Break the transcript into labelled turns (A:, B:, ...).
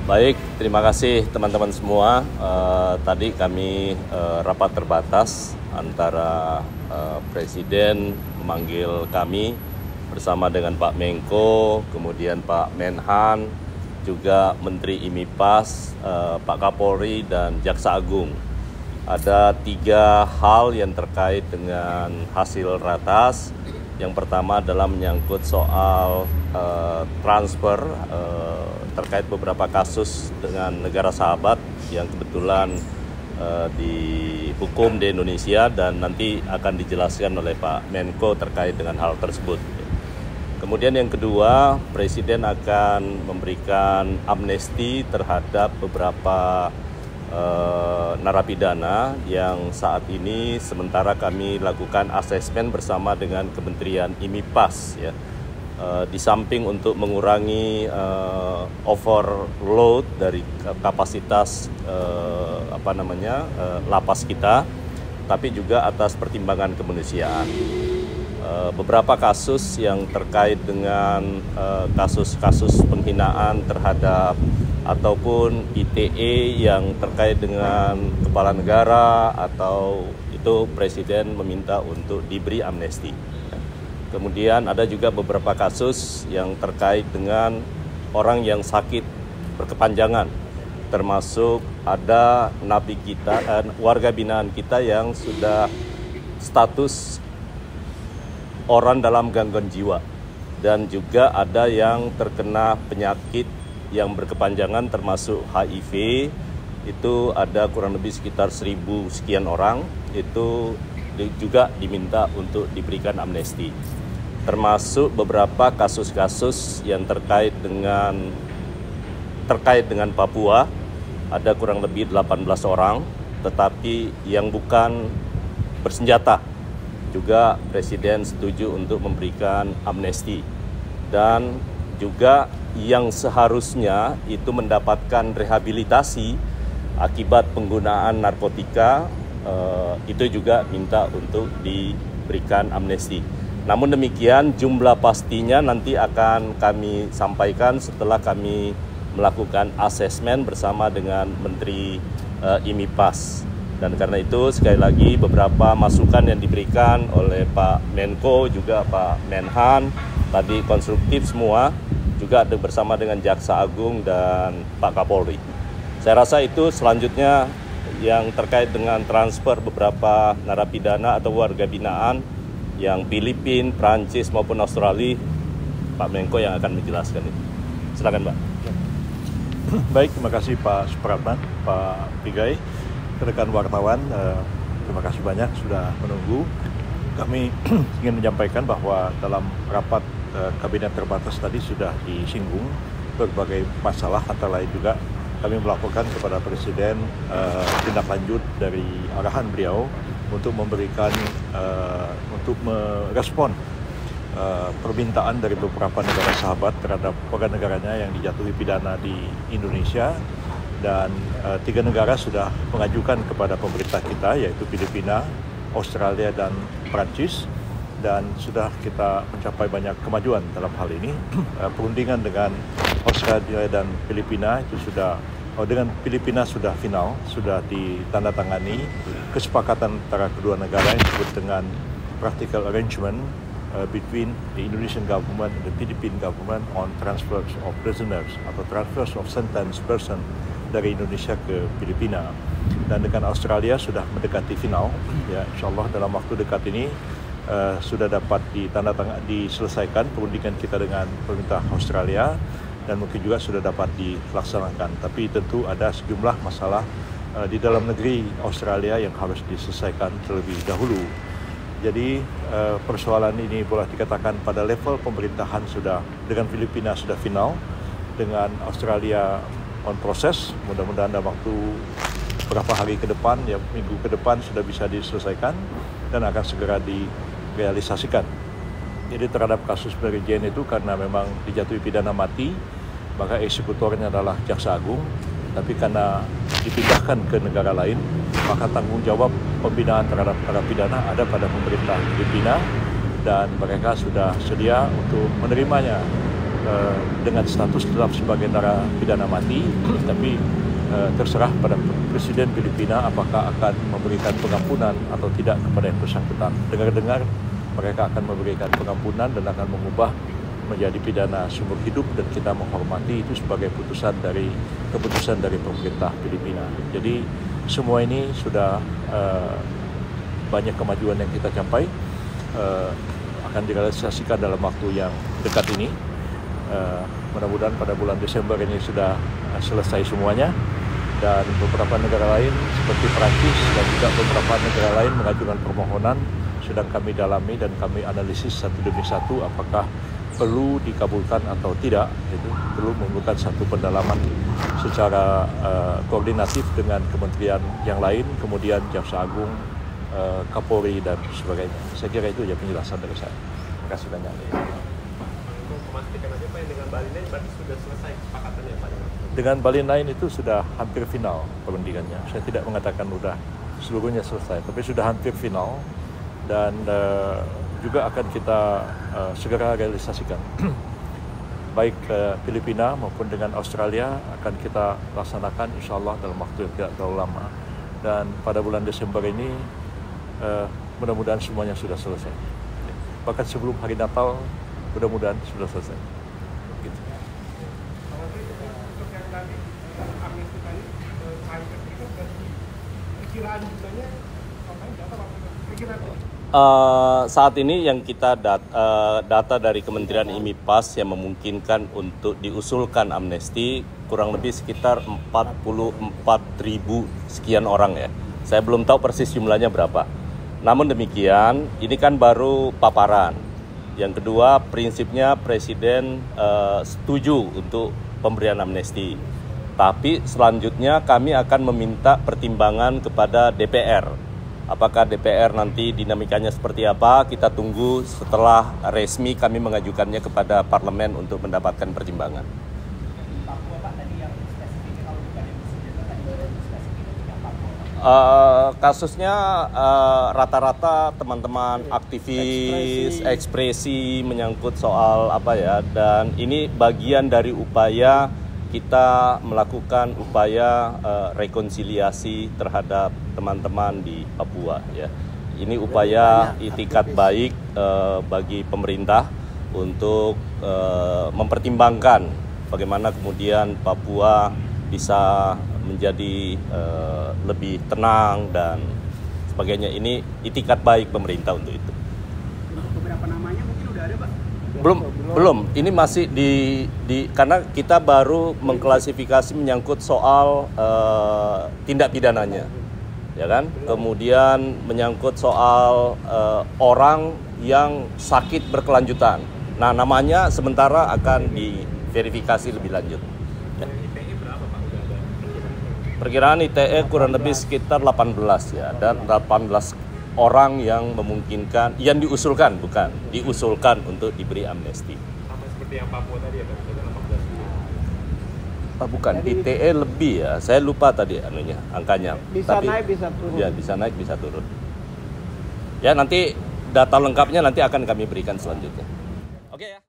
A: Baik, terima kasih teman-teman semua. Tadi kami rapat terbatas antara Presiden memanggil kami bersama dengan Pak Menko, kemudian Pak Menhan, juga Menteri IMIPAS, Pak Kapolri, dan Jaksa Agung. Ada 3 hal yang terkait dengan hasil ratas. Yang pertama adalah menyangkut soal transfer terkait beberapa kasus dengan negara sahabat yang kebetulan dihukum di Indonesia, dan nanti akan dijelaskan oleh Pak Menko terkait dengan hal tersebut. Kemudian yang kedua, Presiden akan memberikan amnesti terhadap beberapa narapidana yang saat ini sementara kami lakukan asesmen bersama dengan Kementerian IMIPAS, ya. Di samping untuk mengurangi overload dari kapasitas lapas kita, tapi juga atas pertimbangan kemanusiaan. Beberapa kasus yang terkait dengan kasus-kasus penghinaan terhadap ataupun ITE yang terkait dengan kepala negara atau itu Presiden meminta untuk diberi amnesti. Kemudian ada juga beberapa kasus yang terkait dengan orang yang sakit berkepanjangan, termasuk ada napi kita, warga binaan kita yang sudah status orang dalam gangguan jiwa, dan juga ada yang terkena penyakit yang berkepanjangan termasuk HIV. Itu ada kurang lebih sekitar 1.000 sekian orang, itu juga diminta untuk diberikan amnesti. Termasuk beberapa kasus-kasus yang terkait dengan Papua, ada kurang lebih 18 orang, tetapi yang bukan bersenjata. Juga Presiden setuju untuk memberikan amnesti. Dan juga yang seharusnya itu mendapatkan rehabilitasi akibat penggunaan narkotika, itu juga minta untuk diberikan amnesti. Namun demikian, jumlah pastinya nanti akan kami sampaikan setelah kami melakukan asesmen bersama dengan Menteri IMIPAS. Dan karena itu sekali lagi beberapa masukan yang diberikan oleh Pak Menko juga Pak Menhan tadi konstruktif semua, juga ada bersama dengan Jaksa Agung dan Pak Kapolri. Saya rasa itu. Selanjutnya yang terkait dengan transfer beberapa narapidana atau warga binaan yang Filipina, Prancis maupun Australia, Pak Menko yang akan menjelaskan itu. Silakan, Pak.
B: Baik, terima kasih Pak Supratman, Pak Pigai, rekan wartawan, terima kasih banyak sudah menunggu. Kami ingin menyampaikan bahwa dalam rapat kabinet terbatas tadi sudah disinggung berbagai masalah, antara lain juga kami melakukan kepada Presiden tindak lanjut dari arahan beliau untuk memberikan untuk merespon permintaan dari beberapa negara sahabat terhadap warga negaranya yang dijatuhi pidana di Indonesia, dan 3 negara sudah mengajukan kepada pemerintah kita, yaitu Filipina, Australia, dan Prancis, dan sudah kita mencapai banyak kemajuan dalam hal ini. Perundingan dengan Australia dan Filipina itu dengan Filipina sudah final, sudah ditandatangani kesepakatan antara kedua negara yang disebut dengan practical arrangement between the Indonesian government and the Philippine government on transfers of prisoners atau transfers of sentenced person dari Indonesia ke Filipina. Dan dengan Australia sudah mendekati final, ya, insyaallah dalam waktu dekat ini sudah dapat diselesaikan perundingan kita dengan pemerintah Australia, dan mungkin juga sudah dapat dilaksanakan. Tapi tentu ada sejumlah masalah di dalam negeri Australia yang harus diselesaikan terlebih dahulu. Jadi persoalan ini boleh dikatakan pada level pemerintahan sudah, dengan Filipina sudah final, dengan Australia on proses. Mudah-mudahan dalam waktu beberapa hari ke depan, ya minggu ke depan sudah bisa diselesaikan dan akan segera direalisasikan. Jadi terhadap kasus Mary Jane itu, karena memang dijatuhi pidana mati, maka eksekutornya adalah Jaksa Agung, tapi karena dipindahkan ke negara lain, maka tanggung jawab pembinaan terhadap narapidana ada pada pemerintah Filipina, dan mereka sudah sedia untuk menerimanya dengan status tetap sebagai narapidana mati, tapi terserah pada Presiden Filipina apakah akan memberikan pengampunan atau tidak kepada yang bersangkutan. Dengar-dengar mereka akan memberikan pengampunan dan akan mengubah menjadi pidana seumur hidup, dan kita menghormati itu sebagai keputusan dari pemerintah Filipina. Jadi semua ini sudah banyak kemajuan yang kita capai, akan direalisasikan dalam waktu yang dekat ini. Mudah-mudahan pada bulan Desember ini sudah selesai semuanya, dan beberapa negara lain seperti Perancis dan juga beberapa negara lain mengajukan permohonan, sedang kami dalami dan kami analisis satu demi satu apakah perlu dikabulkan atau tidak. Itu perlu memerlukan satu pendalaman secara koordinatif dengan kementerian yang lain, kemudian Jaksa Agung, Kapolri dan sebagainya. Saya kira itu ya penjelasan dari saya. Terima kasih banyak.
C: Memastikan aja Pak, dengan Bali Nine berarti sudah selesai kesepakatannya Pak?
B: Dengan Bali Nine itu sudah hampir final perundingannya. Saya tidak mengatakan sudah seluruhnya selesai, tapi sudah hampir final, dan juga akan kita segera realisasikan. Baik Filipina maupun dengan Australia akan kita laksanakan insya Allah dalam waktu yang tidak terlalu lama. Dan pada bulan Desember ini mudah-mudahan semuanya sudah selesai. Bahkan sebelum hari Natal mudah-mudahan sudah selesai. Gitu.
A: Saat ini yang kita data dari Kementerian IMIPAS yang memungkinkan untuk diusulkan amnesti kurang lebih sekitar 44.000 sekian orang ya. Saya belum tahu persis jumlahnya berapa. Namun demikian, ini kan baru paparan. Yang kedua, prinsipnya Presiden setuju untuk pemberian amnesti. Tapi selanjutnya kami akan meminta pertimbangan kepada DPR. Apakah DPR nanti dinamikanya seperti apa, kita tunggu setelah resmi kami mengajukannya kepada parlemen untuk mendapatkan pertimbangan. Kasusnya rata-rata teman-teman aktivis, ekspresi menyangkut soal apa ya, dan ini bagian dari upaya kita melakukan upaya rekonsiliasi terhadap teman-teman di Papua ya. Ini upaya itikat baik bagi pemerintah untuk mempertimbangkan bagaimana kemudian Papua bisa menjadi lebih tenang dan sebagainya. Ini itikat baik pemerintah untuk itu.
C: Beberapa namanya mungkin udah ada Pak?
A: Belum. Ini masih di karena kita baru mengklasifikasi menyangkut soal tindak pidananya, ya kan? Kemudian menyangkut soal orang yang sakit berkelanjutan. Nah, namanya sementara akan diverifikasi lebih lanjut. Ya. Perkiraan ITE kurang lebih sekitar 18 ya, dan 18 orang yang memungkinkan, yang diusulkan untuk diberi amnesti.
C: Sama seperti yang Papua tadi ya Pak, 18.
A: Bukan, ITE lebih ya, saya lupa tadi angkanya.
D: Bisa naik bisa turun.
A: Ya, bisa naik bisa turun. Ya, nanti data lengkapnya nanti akan kami berikan selanjutnya. Oke ya.